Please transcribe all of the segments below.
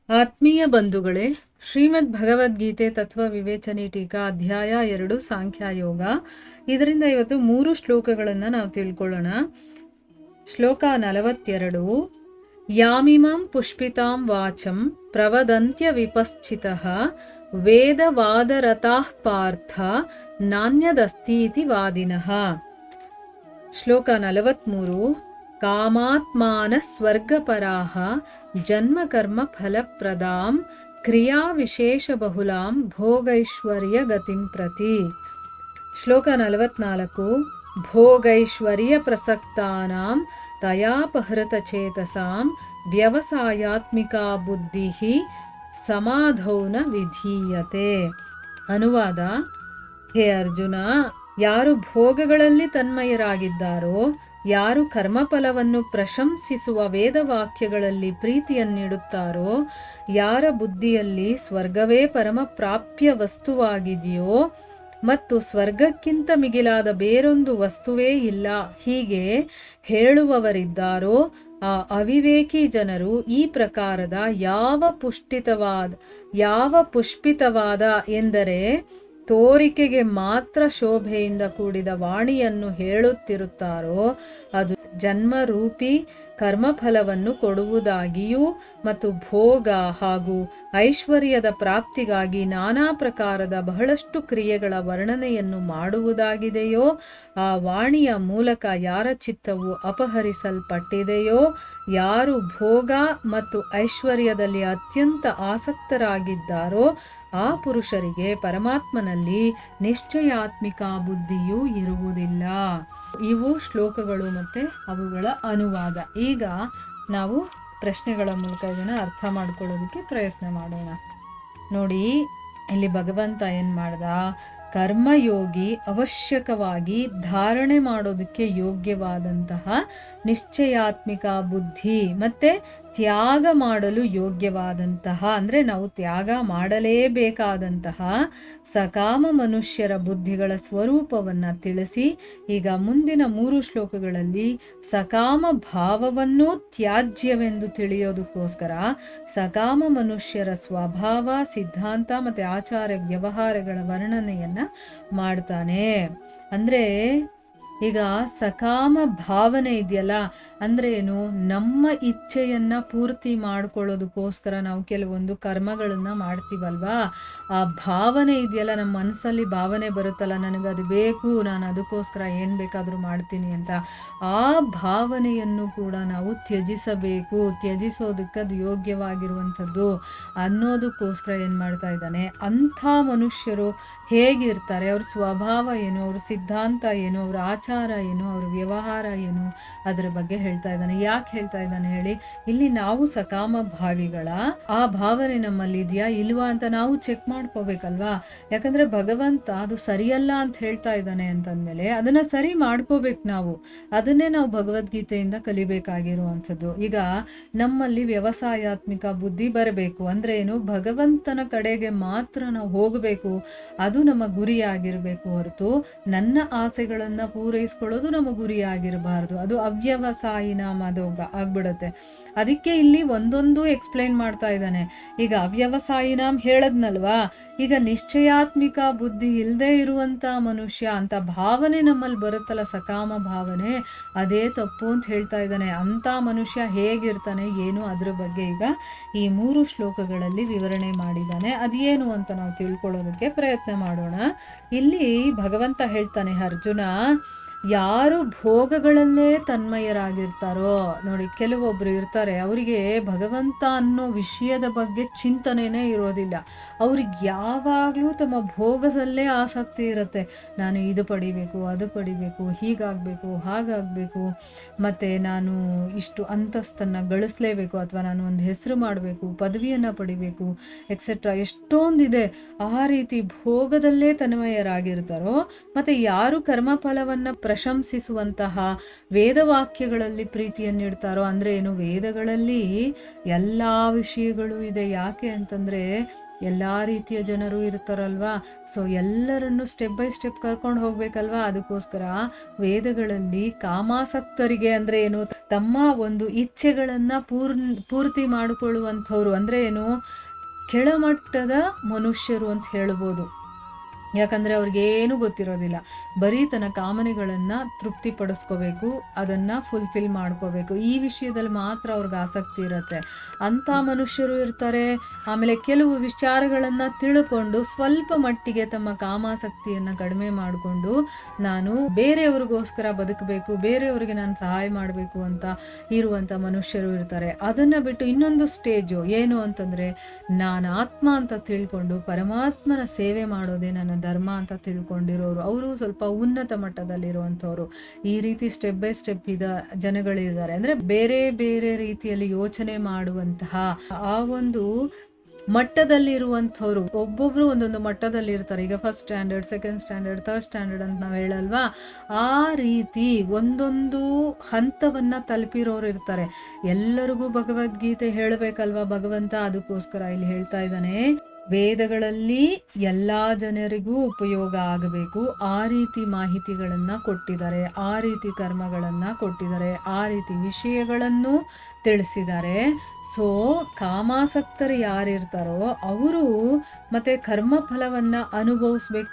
ಆತ್ಮೀಯ ಬಂಧುಗಳೇ, ಶ್ರೀಮದ್ ಭಗವದ್ಗೀತೆ ತತ್ವ ವಿವೇಚನೆ ಟೀಕಾ ಅಧ್ಯಾಯ 2 ಸಾಂಖ್ಯಯೋಗ. ಇದರಿಂದ ಇವತ್ತು 3 ಶ್ಲೋಕಗಳನ್ನು ನಾವು ತಿಳ್ಕೊಳ್ಳೋಣ. ಶ್ಲೋಕ 42. ಯಾಮಿಮಂ ಪುಷ್ಪಿತಾಂ ವಾಚಂ ಪ್ರವದಂತ್ಯ ವಿಪಶ್ಚಿತಃ ವೇದವಾದರತಾಃ ಪಾರ್ಥ ನಾಣ್ಯದಸ್ತೀತಿ ವಾದಿನಃ. ಶ್ಲೋಕ 43. ಕಾಮಾತ್ಮಾನ ಸ್ವರ್ಗಪರಾಹ ಜನ್ಮ ಕರ್ಮ ಫಲಪ್ರದಾಂ ಕ್ರಿಯಾ ವಿಶೇಷ ಬಹುಲಾಂ ಭೋಗೈಶ್ವರ್ಯ ಗತಿಂ ಪ್ರತಿ. ಶ್ಲೋಕ 44. ಭೋಗೈಶ್ವರ್ಯ ಪ್ರಸಕ್ತಾನಾಂ ತಯಾಪಹೃತ ಚೇತಸಾಂ ವ್ಯವಸಾಯಾತ್ಮಿಕಾ ಬುದ್ಧಿಃ ಸಮಾಧೌ ನ ವಿಧೀಯತೆ. ಅನುವಾದ: ಹೇ ಅರ್ಜುನ, ಯಾರು ಭೋಗಗಳಲ್ಲಿ ತನ್ಮಯರಾಗಿದ್ದಾರೋ, ಯಾರು ಕರ್ಮಫಲವನ್ನು ಪ್ರಶಂಸಿಸುವ ವೇದವಾಕ್ಯಗಳಲ್ಲಿ ಪ್ರೀತಿಯನ್ನಿಡುತ್ತಾರೋ, ಯಾರ ಬುದ್ಧಿಯಲ್ಲಿ ಸ್ವರ್ಗವೇ ಪರಮ ಪ್ರಾಪ್ಯ ವಸ್ತುವಾಗಿದೆಯೋ ಮತ್ತು ಸ್ವರ್ಗಕ್ಕಿಂತ ಮಿಗಿಲಾದ ಬೇರೊಂದು ವಸ್ತುವೇ ಇಲ್ಲ ಹೀಗೆ ಹೇಳುವವರಿದ್ದಾರೋ, ಆ ಅವಿವೇಕಿ ಜನರು ಈ ಪ್ರಕಾರದ ಯಾವ ಪುಷ್ಪಿತವಾದ ಎಂದರೆ ತೋರಿಕೆಗೆ ಮಾತ್ರ ಶೋಭೆಯಿಂದ ಕೂಡಿದ ವಾಣಿಯನ್ನು ಹೇಳುತ್ತಿರುತ್ತಾರೋ, ಅದು ಜನ್ಮರೂಪಿ ಕರ್ಮಫಲವನ್ನು ಕೊಡುವುದಾಗಿಯೂ ಮತ್ತು ಭೋಗ ಹಾಗೂ ಐಶ್ವರ್ಯದ ಪ್ರಾಪ್ತಿಗಾಗಿ ನಾನಾ ಪ್ರಕಾರದ ಬಹಳಷ್ಟು ಕ್ರಿಯೆಗಳ ವರ್ಣನೆಯನ್ನು ಮಾಡುವುದಾಗಿದೆಯೋ, ಆ ವಾಣಿಯ ಮೂಲಕ ಯಾರ ಚಿತ್ತವು ಅಪಹರಿಸಲ್ಪಟ್ಟಿದೆಯೋ, ಯಾರು ಭೋಗ ಮತ್ತು ಐಶ್ವರ್ಯದಲ್ಲಿ ಅತ್ಯಂತ ಆಸಕ್ತರಾಗಿದ್ದಾರೋ, ಆ ಪುರುಷರಿಗೆ ಪರಮಾತ್ಮನಲ್ಲಿ ನಿಶ್ಚಯಾತ್ಮಿಕ ಬುದ್ಧಿಯೂ ಇರುವುದಿಲ್ಲ. ಇವು ಶ್ಲೋಕಗಳು ಮತ್ತು ಅವುಗಳ ಅನುವಾದ. ಈಗ ನಾವು ಪ್ರಶ್ನೆಗಳ ಮೂಲಕ ಇದನ್ನು ಅರ್ಥ ಮಾಡ್ಕೊಳ್ಳೋದಕ್ಕೆ ಪ್ರಯತ್ನ ಮಾಡೋಣ. ನೋಡಿ, ಇಲ್ಲಿ ಭಗವಂತ ಏನು ಮಾಡ್ದ? ಕರ್ಮಯೋಗಿ ಅವಶ್ಯಕವಾಗಿ ಧಾರಣೆ ಮಾಡೋದಕ್ಕೆ ಯೋಗ್ಯವಾದಂತಹ ನಿಶ್ಚಯಾತ್ಮಿಕ ಬುದ್ಧಿ ಮತ್ತೆ ತ್ಯಾಗ ಮಾಡಲು ಯೋಗ್ಯವಾದಂತಹ, ಅಂದರೆ ನಾವು ತ್ಯಾಗ ಮಾಡಲೇಬೇಕಾದಂತಹ ಸಕಾಮ ಮನುಷ್ಯರ ಬುದ್ಧಿಗಳ ಸ್ವರೂಪವನ್ನು ತಿಳಿಸಿ, ಈಗ ಮುಂದಿನ 3 ಶ್ಲೋಕಗಳಲ್ಲಿ ಸಕಾಮ ಭಾವವನ್ನು ತ್ಯಾಜ್ಯವೆಂದು ತಿಳಿಯೋದಕ್ಕೋಸ್ಕರ ಸಕಾಮ ಮನುಷ್ಯರ ಸ್ವಭಾವ, ಸಿದ್ಧಾಂತ ಮತ್ತು ಆಚಾರ ವ್ಯವಹಾರಗಳ ವರ್ಣನೆಯನ್ನ ಮಾಡ್ತಾನೆ. ಅಂದ್ರೆ ಈಗ ಸಕಾಮ ಭಾವನೆ ಇದೆಯಲ್ಲ, ಅಂದ್ರೆ ಏನು? ನಮ್ಮ ಇಚ್ಛೆಯನ್ನ ಪೂರ್ತಿ ಮಾಡ್ಕೊಳ್ಳೋದಕ್ಕೋಸ್ಕರ ನಾವು ಕೆಲವೊಂದು ಕರ್ಮಗಳನ್ನ ಮಾಡ್ತೀವಲ್ವಾ, ಆ ಭಾವನೆ ಇದೆಯಲ್ಲ, ನಮ್ಮ ಮನಸ್ಸಲ್ಲಿ ಭಾವನೆ ಬರುತ್ತಲ್ಲ, ನನಗದು ಬೇಕು, ನಾನು ಅದಕ್ಕೋಸ್ಕರ ಏನು ಬೇಕಾದರೂ ಮಾಡ್ತೀನಿ ಅಂತ, ಆ ಭಾವನೆಯನ್ನು ಕೂಡ ನಾವು ತ್ಯಜಿಸಬೇಕು. ತ್ಯಜಿಸೋದಕ್ಕೆ ಅದು ಯೋಗ್ಯವಾಗಿರುವಂಥದ್ದು ಅನ್ನೋದಕ್ಕೋಸ್ಕರ ಏನು ಮಾಡ್ತಾ ಇದ್ದಾನೆ? ಅಂಥ ಮನುಷ್ಯರು ಹೇಗಿರ್ತಾರೆ, ಅವ್ರ ಸ್ವಭಾವ ಏನು, ಅವ್ರ ಸಿದ್ಧಾಂತ ಏನು, ಅವ್ರ ಆಚಾರ ಏನು, ಅವ್ರ ವ್ಯವಹಾರ ಏನು, ಅದರ ಬಗ್ಗೆ ಹೇಳ್ತಾ ಇದ್ದಾನೆ. ಯಾಕೆ ಹೇಳ್ತಾ ಇದ್ದಾನೆ ಹೇಳಿ? ಇಲ್ಲಿ ನಾವು ಸಕಾಮ ಭಾವಿಗಳ ಆ ಭಾವನೆ ನಮ್ಮಲ್ಲಿ ಇದೆಯಾ ಇಲ್ವಾ ಅಂತ ನಾವು ಚೆಕ್ ಮಾಡ್ಕೋಬೇಕಲ್ವಾ. ಯಾಕಂದ್ರೆ ಭಗವಂತ ಅದು ಸರಿಯಲ್ಲ ಅಂತ ಹೇಳ್ತಾ ಇದ್ದಾನೆ ಅಂತಂದ್ಮೇಲೆ ಅದನ್ನ ಸರಿ ಮಾಡ್ಕೋಬೇಕು. ಅದನ್ನೇ ನಾವು ಭಗವದ್ಗೀತೆಯಿಂದ ಕಲಿಬೇಕಾಗಿರುವಂಥದ್ದು. ಈಗ ನಮ್ಮಲ್ಲಿ ವ್ಯವಸಾಯಾತ್ಮಿಕ ಬುದ್ಧಿ ಬರಬೇಕು. ಅಂದ್ರೆ ಏನು? ಭಗವಂತನ ಕಡೆಗೆ ಮಾತ್ರ ನಾವು ಹೋಗಬೇಕು, ಅದು ನಮ್ಮ ಗುರಿಯಾಗಿರ್ಬೇಕು ಹೊರತು ನನ್ನ ಆಸೆಗಳನ್ನ ಪೂರೈಸ್ಕೊಳ್ಳೋದು ನಮ್ಮ ಗುರಿಯಾಗಿರಬಾರ್ದು. ಅದು ಅವ್ಯವಸಾಯಿನ ಮದೋಗ ಆಗ್ಬಿಡುತ್ತೆ. ಅದಕ್ಕೆ ಇಲ್ಲಿ ಒಂದೊಂದು ಎಕ್ಸ್ಪ್ಲೈನ್ ಮಾಡ್ತಾ ಇದ್ದಾನೆ. ಈಗ ಅವ್ಯವಸಾಯಿನಾಮ್ ಹೇಳದ್ನಲ್ವಾ, ಈಗ ನಿಶ್ಚಯಾತ್ಮಿಕ ಬುದ್ಧಿ ಇಲ್ಲದೆ ಇರುವಂತ ಮನುಷ್ಯ ಅಂತ ಭಾವನೆ ನಮ್ಮಲ್ಲಿ ಬರುತ್ತಲ್ಲ, ಸಕಾಮ ಭಾವನೆ, ಅದೇ ತಪ್ಪು ಅಂತ ಹೇಳ್ತಾ ಇದ್ದಾನೆ. ಅಂತ ಮನುಷ್ಯ ಹೇಗಿರ್ತಾನೆ ಏನು, ಅದ್ರ ಬಗ್ಗೆ ಈಗ ಈ 3 ಶ್ಲೋಕಗಳಲ್ಲಿ ವಿವರಣೆ ಮಾಡಿದ್ದಾನೆ. ಅದೇನು ಅಂತ ನಾವು ತಿಳ್ಕೊಳ್ಳೋದಕ್ಕೆ ಪ್ರಯತ್ನ ಮಾಡೋಣ. ಇಲ್ಲಿ ಭಗವಂತ ಹೇಳ್ತಾನೆ, ಅರ್ಜುನ, ಯಾರು ಭೋಗಗಳಲ್ಲೇ ತನ್ಮಯರಾಗಿರ್ತಾರೋ, ನೋಡಿ ಕೆಲವೊಬ್ರು ಇರ್ತಾರೆ, ಅವರಿಗೆ ಭಗವಂತ ಅನ್ನೋ ವಿಷಯದ ಬಗ್ಗೆ ಚಿಂತನೆನೇ ಇರೋದಿಲ್ಲ. ಅವ್ರಿಗೆ ಯಾವಾಗಲೂ ತಮ್ಮ ಭೋಗದಲ್ಲೇ ಆಸಕ್ತಿ ಇರುತ್ತೆ. ನಾನು ಇದು ಪಡಿಬೇಕು, ಅದು ಪಡಿಬೇಕು, ಹೀಗಾಗಬೇಕು, ಹಾಗಾಗಬೇಕು, ಮತ್ತು ನಾನು ಇಷ್ಟು ಅಂತಸ್ತನ್ನು ಗಳಿಸ್ಲೇಬೇಕು, ಅಥವಾ ನಾನು ಒಂದು ಹೆಸರು ಮಾಡಬೇಕು, ಪದವಿಯನ್ನು ಪಡಿಬೇಕು, ಎಕ್ಸೆಟ್ರಾ ಎಷ್ಟೊಂದಿದೆ. ಆ ರೀತಿ ಭೋಗದಲ್ಲೇ ತನ್ಮಯರಾಗಿರ್ತಾರೋ, ಮತ್ತು ಯಾರು ಕರ್ಮಫಲವನ್ನು ಪ್ರಶಂಸಿಸುವಂತಹ ವೇದವಾಕ್ಯಗಳಲ್ಲಿ ಪ್ರೀತಿಯನ್ನಿಡ್ತಾರೋ, ಅಂದರೆ ಏನು? ವೇದಗಳಲ್ಲಿ ಎಲ್ಲ ವಿಷಯಗಳು ಇದೆ. ಯಾಕೆ ಅಂತಂದರೆ ಎಲ್ಲ ರೀತಿಯ ಜನರು ಇರ್ತಾರಲ್ವಾ. ಸೊ ಎಲ್ಲರನ್ನು ಸ್ಟೆಪ್ ಬೈ ಸ್ಟೆಪ್ ಕರ್ಕೊಂಡು ಹೋಗ್ಬೇಕಲ್ವಾ. ಅದಕ್ಕೋಸ್ಕರ ವೇದಗಳಲ್ಲಿ ಕಾಮಾಸಕ್ತರಿಗೆ ಅಂದ್ರೆ ಏನು, ತಮ್ಮ ಒಂದು ಇಚ್ಛೆಗಳನ್ನ ಪೂರ್ತಿ ಮಾಡಿಕೊಳ್ಳುವಂಥವ್ರು ಅಂದ್ರೆ ಏನು, ಕೆಳಮಟ್ಟದ ಮನುಷ್ಯರು ಅಂತ ಹೇಳ್ಬೋದು. ಯಾಕಂದರೆ ಅವ್ರಿಗೇನು ಗೊತ್ತಿರೋದಿಲ್ಲ, ಬರೀ ತನ್ನ ಕಾಮನೆಗಳನ್ನು ತೃಪ್ತಿಪಡಿಸ್ಕೋಬೇಕು, ಅದನ್ನು ಫುಲ್ಫಿಲ್ ಮಾಡ್ಕೋಬೇಕು, ಈ ವಿಷಯದಲ್ಲಿ ಮಾತ್ರ ಅವ್ರಿಗೆ ಆಸಕ್ತಿ ಇರುತ್ತೆ. ಅಂಥ ಮನುಷ್ಯರು ಇರ್ತಾರೆ. ಆಮೇಲೆ ಕೆಲವು ವಿಚಾರಗಳನ್ನು ತಿಳ್ಕೊಂಡು ಸ್ವಲ್ಪ ಮಟ್ಟಿಗೆ ತಮ್ಮ ಕಾಮಾಸಕ್ತಿಯನ್ನು ಕಡಿಮೆ ಮಾಡಿಕೊಂಡು ನಾನು ಬೇರೆಯವ್ರಿಗೋಸ್ಕರ ಬದುಕಬೇಕು, ಬೇರೆಯವ್ರಿಗೆ ನಾನು ಸಹಾಯ ಮಾಡಬೇಕು ಅಂತ ಇರುವಂಥ ಮನುಷ್ಯರು ಇರ್ತಾರೆ. ಅದನ್ನು ಬಿಟ್ಟು ಇನ್ನೊಂದು ಸ್ಟೇಜು ಏನು ಅಂತಂದರೆ, ನಾನು ಆತ್ಮ ಅಂತ ತಿಳ್ಕೊಂಡು ಪರಮಾತ್ಮನ ಸೇವೆ ಮಾಡೋದೇ ನನ್ನ ಧರ್ಮ ಅಂತ ತಿಳ್ಕೊಂಡಿರೋರು, ಅವರು ಸ್ವಲ್ಪ ಉನ್ನತ ಮಟ್ಟದಲ್ಲಿರುವಂಥವ್ರು. ಈ ರೀತಿ ಸ್ಟೆಪ್ ಬೈ ಸ್ಟೆಪ್ ಜನಗಳಿದ್ದಾರೆ. ಅಂದ್ರೆ ಬೇರೆ ಬೇರೆ ರೀತಿಯಲ್ಲಿ ಯೋಚನೆ ಮಾಡುವಂತಹ ಆ ಒಂದು ಮಟ್ಟದಲ್ಲಿರುವಂಥವ್ರು, ಒಬ್ಬೊಬ್ರು ಒಂದೊಂದು ಮಟ್ಟದಲ್ಲಿ ಇರ್ತಾರೆ. ಈಗ first standard, second standard, third standard ಅಂತ ನಾವು ಹೇಳಲ್ವಾ, ಆ ರೀತಿ ಒಂದೊಂದು ಹಂತವನ್ನ ತಲುಪಿರೋರು ಇರ್ತಾರೆ. ಎಲ್ಲರಿಗೂ ಭಗವದ್ಗೀತೆ ಹೇಳಬೇಕಲ್ವಾ ಭಗವಂತ, ಅದಕ್ಕೋಸ್ಕರ ಇಲ್ಲಿ ಹೇಳ್ತಾ ಇದ್ದಾನೆ, ವೇದಗಳಲ್ಲಿ ಎಲ್ಲ ಜನರಿಗೂ ಉಪಯೋಗ ಆಗಬೇಕು, ಆ ರೀತಿ ಮಾಹಿತಿಗಳನ್ನು ಕೊಟ್ಟಿದ್ದಾರೆ, ಆ ರೀತಿ ಕರ್ಮಗಳನ್ನು ಕೊಟ್ಟಿದ್ದಾರೆ, ಆ ರೀತಿ ವಿಷಯಗಳನ್ನು ತಿಳಿಸಿದ್ದಾರೆ. ಸೊ ಕಾಮಾಸಕ್ತರು ಯಾರಿರ್ತಾರೋ ಅವರು ಮತ್ತೆ ಕರ್ಮ ಫಲವನ್ನು ಅನುಭವಿಸ್ಬೇಕು.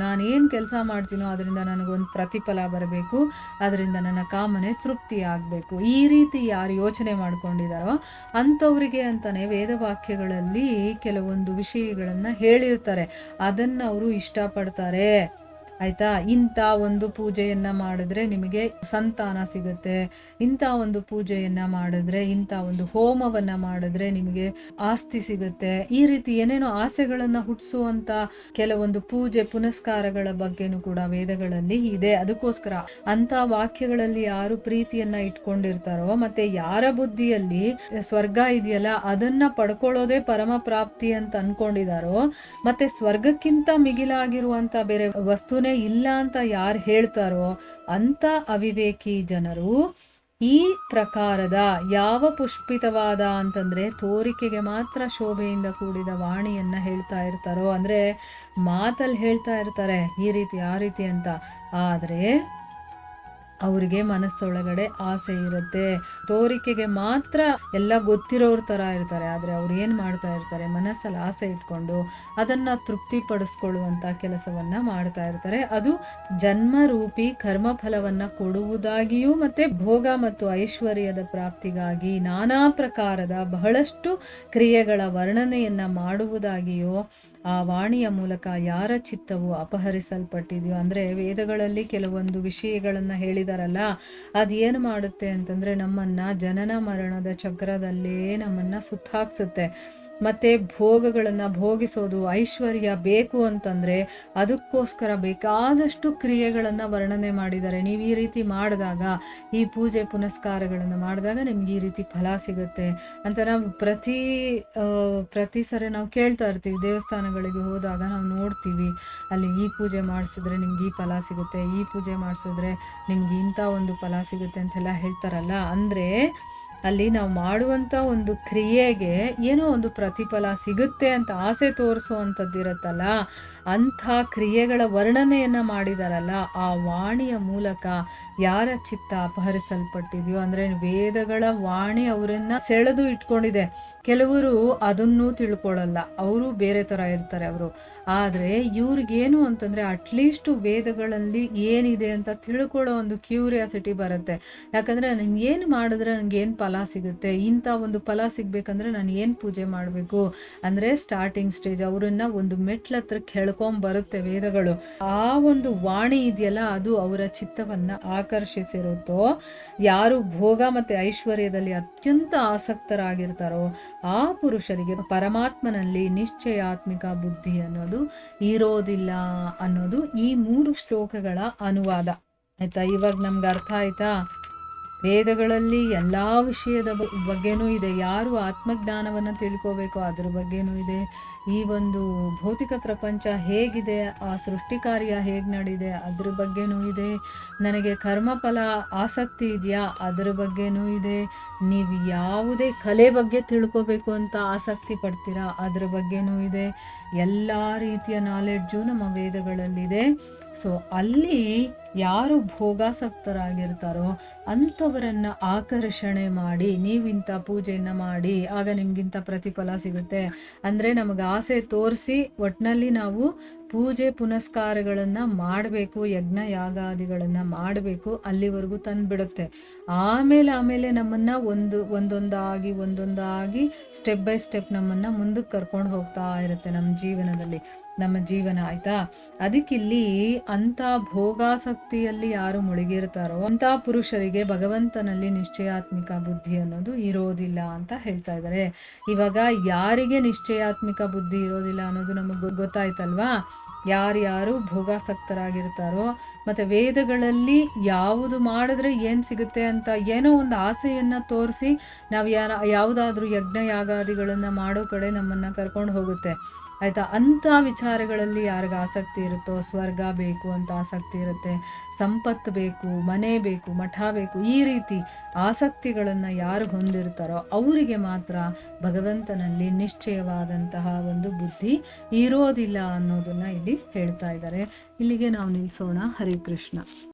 ನಾನೇನು ಕೆಲಸ ಮಾಡ್ತೀನೋ ಅದರಿಂದ ನನಗೊಂದು ಪ್ರತಿಫಲ ಬರಬೇಕು, ಅದರಿಂದ ನನ್ನ ಕಾಮನೆ ತೃಪ್ತಿ ಆಗಬೇಕು, ಈ ರೀತಿ ಯಾರು ಯೋಚನೆ ಮಾಡ್ಕೊಂಡಿದ್ದಾರೋ ಅಂಥವರಿಗೆ ಅಂತಾನೆ ವೇದವಾಕ್ಯಗಳಲ್ಲಿ ಕೆಲವೊಂದು ವಿಷಯಗಳನ್ನು ಹೇಳಿರ್ತಾರೆ. ಅದನ್ನು ಅವರು ಇಷ್ಟಪಡ್ತಾರೆ. ಆಯ್ತಾ, ಇಂಥ ಒಂದು ಪೂಜೆಯನ್ನ ಮಾಡಿದ್ರೆ ನಿಮಗೆ ಸಂತಾನ ಸಿಗುತ್ತೆ, ಇಂಥ ಒಂದು ಪೂಜೆಯನ್ನ ಮಾಡಿದ್ರೆ, ಇಂಥ ಒಂದು ಹೋಮವನ್ನ ಮಾಡಿದ್ರೆ ನಿಮಗೆ ಆಸ್ತಿ ಸಿಗುತ್ತೆ, ಈ ರೀತಿ ಏನೇನೋ ಆಸೆಗಳನ್ನ ಹುಟ್ಟಿಸುವಂತ ಕೆಲವೊಂದು ಪೂಜೆ ಪುನಸ್ಕಾರಗಳ ಬಗ್ಗೆನೂ ಕೂಡ ವೇದಗಳಲ್ಲಿ ಇದೆ. ಅದಕ್ಕೋಸ್ಕರ ಅಂತ ವಾಕ್ಯಗಳಲ್ಲಿ ಯಾರು ಪ್ರೀತಿಯನ್ನ ಇಟ್ಕೊಂಡಿರ್ತಾರೋ, ಮತ್ತೆ ಯಾರ ಬುದ್ಧಿಯಲ್ಲಿ ಸ್ವರ್ಗ ಇದೆಯಲ್ಲ ಅದನ್ನ ಪಡ್ಕೊಳ್ಳೋದೇ ಪರಮ ಪ್ರಾಪ್ತಿ ಅಂತ ಅನ್ಕೊಂಡಿದಾರೋ, ಮತ್ತೆ ಸ್ವರ್ಗಕ್ಕಿಂತ ಮಿಗಿಲಾಗಿರುವಂತ ಬೇರೆ ವಸ್ತುನೇ ಇಲ್ಲ ಅಂತ ಯಾರು ಹೇಳ್ತಾರೋ ಅಂತ ಅವಿವೇಕಿ ಜನರು ಈ ಪ್ರಕಾರದ ಯಾವ ಪುಷ್ಪಿತವಾದ ಅಂತಂದ್ರೆ ತೋರಿಕೆಗೆ ಮಾತ್ರ ಶೋಭೆಯಿಂದ ಕೂಡಿದ ವಾಣಿಯನ್ನ ಹೇಳ್ತಾ ಇರ್ತಾರೋ, ಅಂದ್ರೆ ಮಾತಲ್ಲಿ ಹೇಳ್ತಾ ಇರ್ತಾರೆ ಈ ರೀತಿ ಆ ರೀತಿ ಅಂತ, ಆದ್ರೆ ಅವರಿಗೆ ಮನಸ್ಸೊಳಗಡೆ ಆಸೆ ಇರುತ್ತೆ. ತೋರಿಕೆಗೆ ಮಾತ್ರ ಎಲ್ಲ ಗೊತ್ತಿರೋರ ತರ ಇರ್ತಾರೆ, ಆದ್ರೆ ಅವ್ರು ಏನ್ ಮಾಡ್ತಾ ಇರ್ತಾರೆ, ಮನಸ್ಸಲ್ಲಿ ಆಸೆ ಇಟ್ಕೊಂಡು ಅದನ್ನ ತೃಪ್ತಿ ಪಡಿಸ್ಕೊಳ್ಳುವಂತ ಕೆಲಸವನ್ನ ಮಾಡ್ತಾ ಇರ್ತಾರೆ. ಅದು ಜನ್ಮರೂಪಿ ಕರ್ಮ ಫಲವನ್ನ ಕೊಡುವುದಾಗಿಯೂ ಮತ್ತೆ ಭೋಗ ಮತ್ತು ಐಶ್ವರ್ಯದ ಪ್ರಾಪ್ತಿಗಾಗಿ ನಾನಾ ಪ್ರಕಾರದ ಬಹಳಷ್ಟು ಕ್ರಿಯೆಗಳ ವರ್ಣನೆಯನ್ನ ಮಾಡುವುದಾಗಿಯೋ ಆ ವಾಣಿಯ ಮೂಲಕ ಯಾರ ಚಿತ್ತವು ಅಪಹರಿಸಲ್ಪಟ್ಟಿದೆಯೋ, ಅಂದ್ರೆ ವೇದಗಳಲ್ಲಿ ಕೆಲವೊಂದು ವಿಷಯಗಳನ್ನ ಹೇಳಿದಾರಲ್ಲ, ಅದೇನು ಮಾಡುತ್ತೆ ಅಂತಂದ್ರೆ ನಮ್ಮನ್ನ ಜನನ ಮರಣದ ಚಕ್ರದಲ್ಲೇ ನಮ್ಮನ್ನ ಸುತ್ತಾಕ್ಸುತ್ತೆ. ಮತ್ತೆ ಭೋಗಗಳನ್ನ ಭೋಗಿಸೋದು, ಐಶ್ವರ್ಯ ಬೇಕು ಅಂತಂದ್ರೆ ಅದಕ್ಕೋಸ್ಕರ ಬೇಕಾದಷ್ಟು ಕ್ರಿಯೆಗಳನ್ನ ವರ್ಣನೆ ಮಾಡಿದ್ದಾರೆ. ನೀವು ಈ ರೀತಿ ಮಾಡಿದಾಗ, ಈ ಪೂಜೆ ಪುನಸ್ಕಾರಗಳನ್ನ ಮಾಡಿದಾಗ ನಿಮ್ಗೆ ಈ ರೀತಿ ಫಲ ಸಿಗುತ್ತೆ ಅಂತ ನಾವು ಪ್ರತಿ ಸರಿ ನಾವು ಕೇಳ್ತಾ ಇರ್ತೀವಿ. ದೇವಸ್ಥಾನಗಳಿಗೆ ಹೋದಾಗ ನಾವು ನೋಡ್ತೀವಿ, ಅಲ್ಲಿ ಈ ಪೂಜೆ ಮಾಡಿಸಿದ್ರೆ ನಿಮ್ಗೆ ಈ ಫಲ ಸಿಗುತ್ತೆ, ಈ ಪೂಜೆ ಮಾಡಿಸಿದ್ರೆ ನಿಮ್ಗೆ ಇಂಥ ಒಂದು ಫಲ ಸಿಗುತ್ತೆ ಅಂತೆಲ್ಲ ಹೇಳ್ತಾರಲ್ಲ. ಅಂದ್ರೆ ಅಲ್ಲಿ ನಾವು ಮಾಡುವಂಥ ಒಂದು ಕ್ರಿಯೆಗೆ ಏನೋ ಒಂದು ಪ್ರತಿಫಲ ಸಿಗುತ್ತೆ ಅಂತ ಆಸೆ ತೋರಿಸುವಂಥದ್ದಿರುತ್ತಲ್ಲ, ಅಂಥ ಕ್ರಿಯೆಗಳ ವರ್ಣನೆಯನ್ನು ಮಾಡಿದಾರಲ್ಲ, ಆ ವಾಣಿಯ ಮೂಲಕ ಯಾರ ಚಿತ್ತ ಅಪಹರಿಸಲ್ಪಟ್ಟಿದೆಯೋ, ಅಂದರೆ ವೇದಗಳ ವಾಣಿ ಅವರನ್ನ ಸೆಳೆದು ಇಟ್ಕೊಂಡಿದೆ. ಕೆಲವರು ಅದನ್ನೂ ತಿಳ್ಕೊಳ್ಳಲ್ಲ, ಅವರು ಬೇರೆ ಥರ ಇರ್ತಾರೆ ಅವರು. ಆದರೆ ಇವ್ರಿಗೇನು ಅಂತಂದರೆ ಅಟ್ಲೀಸ್ಟು ವೇದಗಳಲ್ಲಿ ಏನಿದೆ ಅಂತ ತಿಳ್ಕೊಳ್ಳೋ ಒಂದು ಕ್ಯೂರಿಯಾಸಿಟಿ ಬರುತ್ತೆ. ಯಾಕಂದರೆ ನನಗೇನು ಮಾಡಿದ್ರೆ ನನಗೇನು ಫಲ ಸಿಗುತ್ತೆ, ಇಂಥ ಒಂದು ಫಲ ಸಿಗಬೇಕಂದ್ರೆ ನಾನು ಏನು ಪೂಜೆ ಮಾಡಬೇಕು ಅಂದರೆ ಸ್ಟಾರ್ಟಿಂಗ್ ಸ್ಟೇಜ್ ಅವರನ್ನು ಒಂದು ಮೆಟ್ಲ ಹತ್ರಕ್ಕೆ ಬರುತ್ತೆ ವೇದಗಳು. ಆ ಒಂದು ವಾಣಿ ಇದೆಯಲ್ಲ, ಅದು ಅವರ ಚಿತ್ತವನ್ನು ಆಕರ್ಷಿಸಿರುತ್ತೋ, ಯಾರು ಭೋಗ ಮತ್ತು ಐಶ್ವರ್ಯದಲ್ಲಿ ಅತ್ಯಂತ ಆಸಕ್ತರಾಗಿರ್ತಾರೋ ಆ ಪುರುಷರಿಗೆ ಪರಮಾತ್ಮನಲ್ಲಿ ನಿಶ್ಚಯಾತ್ಮಿಕ ಬುದ್ಧಿ ಅನ್ನೋದು ಇರೋದಿಲ್ಲ ಅನ್ನೋದು ಈ 3 ಶ್ಲೋಕಗಳ ಅನುವಾದ. ಆಯ್ತಾ, ಇವಾಗ ನಮ್ಗೆ ಅರ್ಥ ಆಯ್ತಾ? ವೇದಗಳಲ್ಲಿ ಎಲ್ಲ ವಿಷಯದ ಬಗ್ಗೆನೂ ಇದೆ. ಯಾರು ಆತ್ಮಜ್ಞಾನವನ್ನು ತಿಳ್ಕೋಬೇಕೋ ಅದ್ರ ಬಗ್ಗೆನೂ ಇದೆ, ಈ ಒಂದು ಭೌತಿಕ ಪ್ರಪಂಚ ಹೇಗಿದೆ, ಆ ಸೃಷ್ಟಿ ಕಾರ್ಯ ಹೇಗೆ ನಡೀದೆ ಅದ್ರ ಬಗ್ಗೆನೂ ಇದೆ. ನನಗೆ ಕರ್ಮಫಲ ಆಸಕ್ತಿ ಇದೆಯಾ ಅದ್ರ ಬಗ್ಗೆನೂ ಇದೆ. ನೀವು ಯಾವುದೇ ಕಲೆ ಬಗ್ಗೆ ತಿಳ್ಕೋಬೇಕು ಅಂತ ಆಸಕ್ತಿ ಪಡ್ತೀರಾ ಅದ್ರ ಬಗ್ಗೆನೂ ಇದೆ. ಎಲ್ಲ ರೀತಿಯ ನಾಲೆಡ್ಜು ನಮ್ಮ ವೇದಗಳಲ್ಲಿದೆ. ಸೊ ಅಲ್ಲಿ ಯಾರು ಭೋಗಾಸಕ್ತರಾಗಿರ್ತಾರೋ ಅಂಥವರನ್ನು ಆಕರ್ಷಣೆ ಮಾಡಿ ನೀವಿಂಥ ಪೂಜೆಯನ್ನು ಮಾಡಿ ಆಗ ನಿಮಗಿಂತ ಪ್ರತಿಫಲ ಸಿಗುತ್ತೆ ಅಂದರೆ ನಮಗೆ ಆಸೆ ತೋರಿಸಿ ಒಟ್ಟಿನಲ್ಲಿ ನಾವು ಪೂಜೆ ಪುನಸ್ಕಾರಗಳನ್ನು ಮಾಡಬೇಕು, ಯಜ್ಞ ಯಾಗಾದಿಗಳನ್ನು ಮಾಡಬೇಕು, ಅಲ್ಲಿವರೆಗೂ ತಂದುಬಿಡುತ್ತೆ. ಆಮೇಲೆ ನಮ್ಮನ್ನು ಒಂದೊಂದಾಗಿ ಸ್ಟೆಪ್ ಬೈ ಸ್ಟೆಪ್ ನಮ್ಮನ್ನು ಮುಂದಕ್ಕೆ ಕರ್ಕೊಂಡು ಹೋಗ್ತಾ ಇರುತ್ತೆ ನಮ್ಮ ಜೀವನ ಆಯ್ತಾ. ಅದಕ್ಕಿಲ್ಲಿ ಅಂಥ ಭೋಗಾಸಕ್ತಿಯಲ್ಲಿ ಯಾರು ಮುಳುಗಿರ್ತಾರೋ ಅಂಥ ಪುರುಷರಿಗೆ ಭಗವಂತನಲ್ಲಿ ನಿಶ್ಚಯಾತ್ಮಿಕ ಬುದ್ಧಿ ಅನ್ನೋದು ಇರೋದಿಲ್ಲ ಅಂತ ಹೇಳ್ತಾ ಇದ್ದಾರೆ. ಇವಾಗ ಯಾರಿಗೆ ನಿಶ್ಚಯಾತ್ಮಿಕ ಬುದ್ಧಿ ಇರೋದಿಲ್ಲ ಅನ್ನೋದು ನಮಗೆ ಗೊತ್ತಾಯ್ತಲ್ವಾ. ಯಾರ್ಯಾರು ಭೋಗಾಸಕ್ತರಾಗಿರ್ತಾರೋ ಮತ್ತು ವೇದಗಳಲ್ಲಿ ಯಾವುದು ಮಾಡಿದ್ರೆ ಏನು ಸಿಗುತ್ತೆ ಅಂತ ಏನೋ ಒಂದು ಆಸೆಯನ್ನು ತೋರಿಸಿ ನಾವು ಯಾವುದಾದ್ರೂ ಯಜ್ಞ ಯಾಗಾದಿಗಳನ್ನು ಮಾಡೋ ಕಡೆ ನಮ್ಮನ್ನು ಕರ್ಕೊಂಡು ಹೋಗುತ್ತೆ ಆಯಿತಾ. ಅಂಥ ವಿಚಾರಗಳಲ್ಲಿ ಯಾರಿಗೆ ಆಸಕ್ತಿ ಇರುತ್ತೋ, ಸ್ವರ್ಗ ಬೇಕು ಅಂತ ಆಸಕ್ತಿ ಇರುತ್ತೆ, ಸಂಪತ್ತು ಬೇಕು, ಮನೆ ಬೇಕು, ಮಠ ಬೇಕು, ಈ ರೀತಿ ಆಸಕ್ತಿಗಳನ್ನು ಯಾರು ಹೊಂದಿರ್ತಾರೋ ಅವರಿಗೆ ಮಾತ್ರ ಭಗವಂತನಲ್ಲಿ ನಿಶ್ಚಯವಾದಂತಹ ಒಂದು ಬುದ್ಧಿ ಇರೋದಿಲ್ಲ ಅನ್ನೋದನ್ನು ಇಲ್ಲಿ ಹೇಳ್ತಾ ಇದ್ದಾರೆ. ಇಲ್ಲಿಗೆ ನಾವು ನಿಲ್ಲಿಸೋಣ. ಹರೇ ಕೃಷ್ಣ.